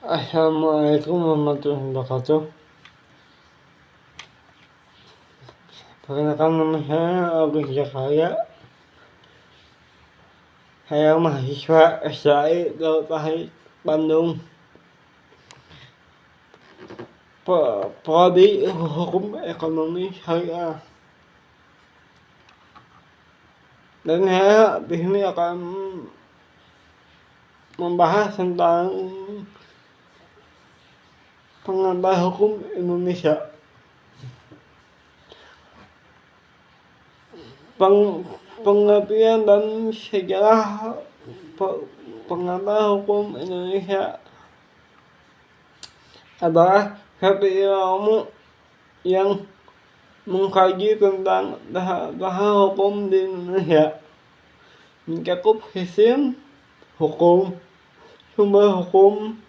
Assalamualaikum warahmatullahi wabarakatuh. Perkenalkan nama saya Agus Zakaria. Saya mahasiswa SAI Daud Pahit Bandung. Prodi Hukum Ekonomi Syariah. Dan saya di sini akan membahas tentang pengambil hukum Indonesia. Pengertian dan sejarah pengambil hukum Indonesia adalah satu ilmu yang mengkaji tentang dasar hukum di Indonesia, mencakup sistem hukum, sumber hukum,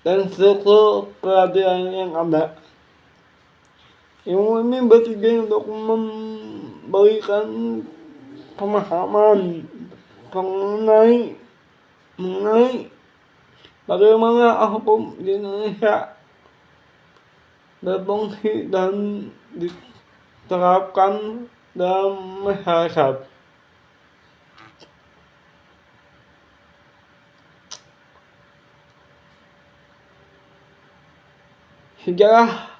dan struktur peradilan yang ada. Ilmu ini bertujuan untuk memberikan pemahaman mengenai bagaimana hukum di Indonesia berfungsi dan diterapkan dalam masyarakat. Sejarah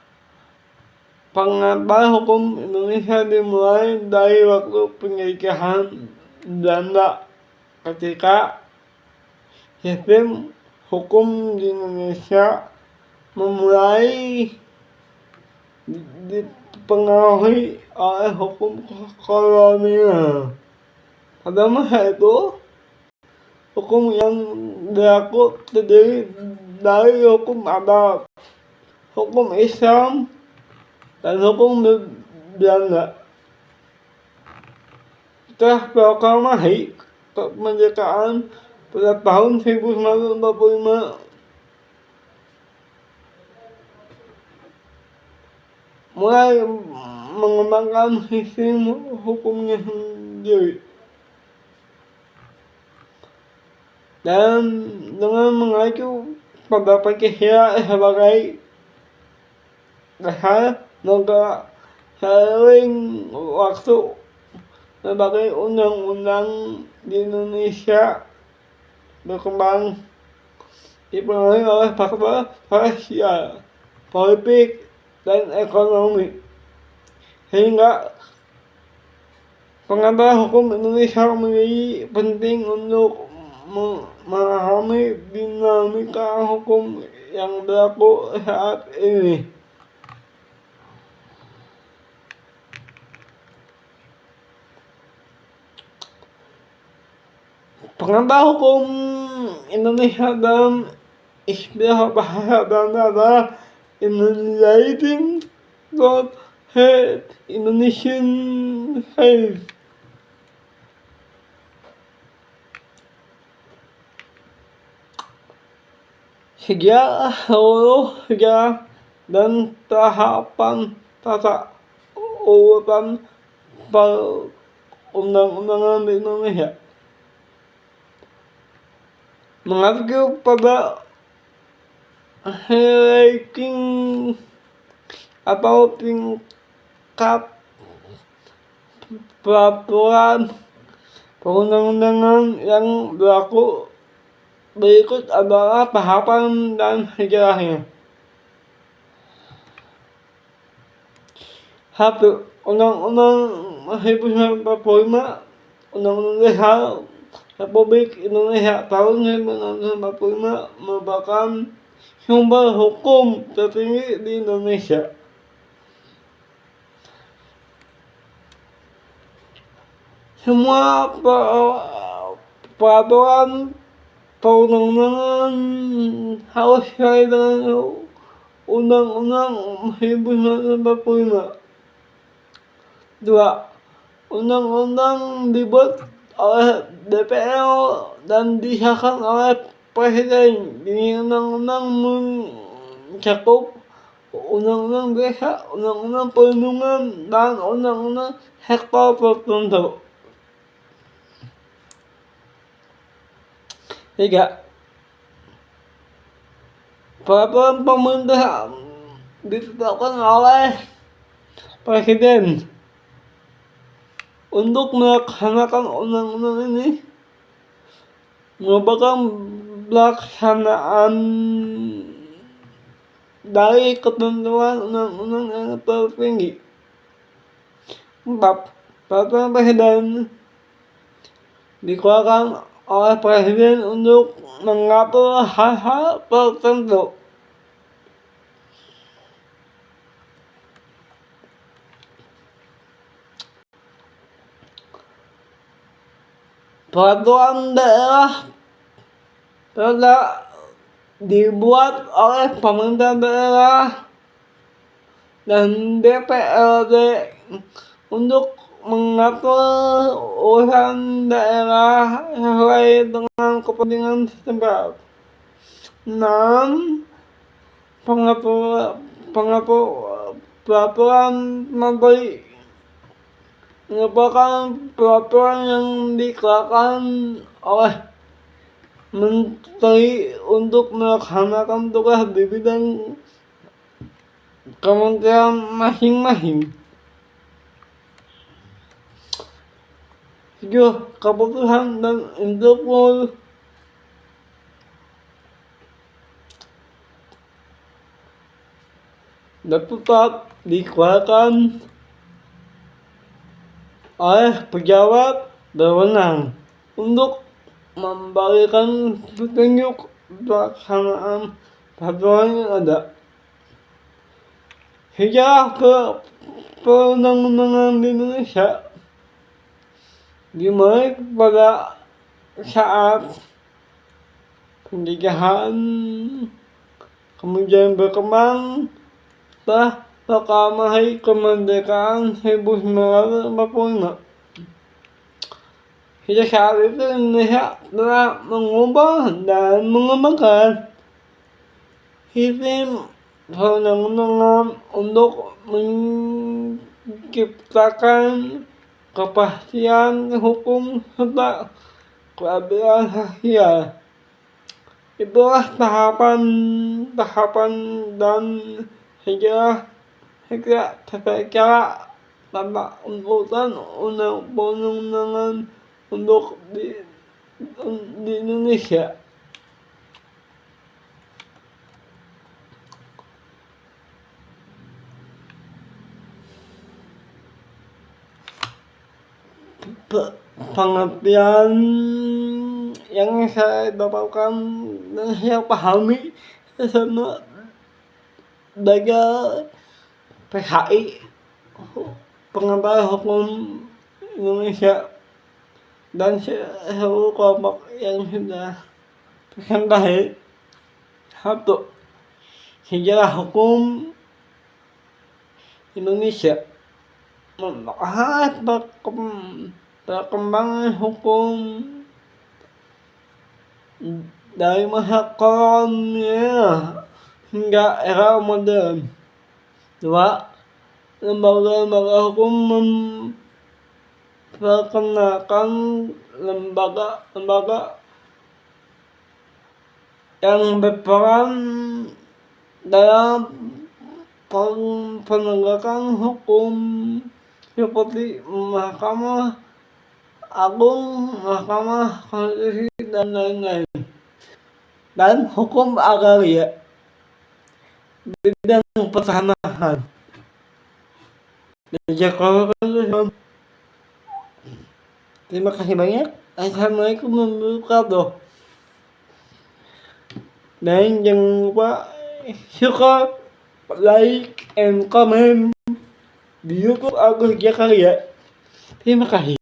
pengambil hukum Indonesia dimulai dari waktu penjajahan Belanda, ketika sistem hukum di Indonesia memulai dipengaruhi oleh hukum kolonial. Pada masa itu, hukum yang berlaku terdiri dari hukum adat, hukum Islam, dan hukum Belanda. Setelah proklamasi kemerdekaan pada tahun 1945, mulai mengembangkan sistem hukumnya sendiri. Dan dengan mengacu pada Pancasila sebagai dasar negara, seiring waktu berbagai undang-undang di Indonesia berkembang, dipengaruhi oleh faktor sosial, politik, dan ekonomi, sehingga pengambil hukum Indonesia menjadi penting untuk memahami dinamika hukum yang berlaku saat ini. Pengambil hukum Indonesia dalam istilah bahasa Belanda adalah Enlightened God Head Indonesian Head. Sejarah dan tahapan tata urutan perundang-undangan di Indonesia mengacu pada ranking atau tingkat peraturan perundang-undangan yang berlaku. Berikut adalah tahapan dan sejarahnya. 1. Undang-Undang 1945, Undang-Undang Dasar Republik Indonesia tahun 1945 merupakan sumber hukum tertinggi di Indonesia. Semua peraturan perundang-undangan harus sesuai dengan Undang-Undang 1945. 2. Undang-undang dibuat oleh DPR dan disahkan oleh Presiden. Ini undang-undang mencakup Undang-Undang Desa, Undang-Undang Perlindungan, dan Undang-Undang sektor tertentu. 3. peraturan pemerintah ditetapkan oleh Presiden untuk melaksanakan undang-undang ini merupakan pelaksanaan dari ketentuan undang-undang yang tertinggi. 4. Peraturan Presiden dikeluarkan oleh Presiden untuk mengatur hal-hal tertentu. Peraturan daerah telah dibuat oleh pemerintah daerah dan DPRD untuk mengatur urusan daerah sesuai dengan kepentingan setempat. 6. Peraturan Menteri merupakan peraturan yang dikeluarkan oleh Menteri untuk melaksanakan tugas di bidang kementerian masing-masing. 7. Keputusan dan instruksi dapat dikeluarkan oleh pejabat berwenang untuk memberikan petunjuk pelaksanaan peraturan yang ada. Sejarah perundang-undangan di Indonesia dimulai pada saat penjajahan, kemudian berkembang setelah proklamasi kemerdekaan 1945. Sejak saat itu Indonesia telah mengubah dan mengembangkan sistem perundang-undangan untuk menciptakan kepastian hukum serta keadilan sosial. Itulah tahapan dan secara tata urutan undang-undangan untuk di Indonesia. Pengertian yang saya dapatkan dan saya pahami sama dari PHI, Pengabar Hukum Indonesia, dan seluruh kelompok yang sudah terkendali. 1. Sejarah hukum Indonesia membahas perkembangan hukum dari masa kolonial hingga era modern. 2. Lembaga-lembaga hukum memperkenalkan lembaga-lembaga yang berperan dalam penegakan hukum seperti Mahkamah Agung, Mahkamah Konstitusi, dan lain-lain. Dan hukum agraria, bidang pertanahan. Terima kasih banyak. Assalamualaikum warahmatullahi wabarakatuh. Dan jangan lupa suka, like, and comment di YouTube Agus Jakaria. Terima kasih.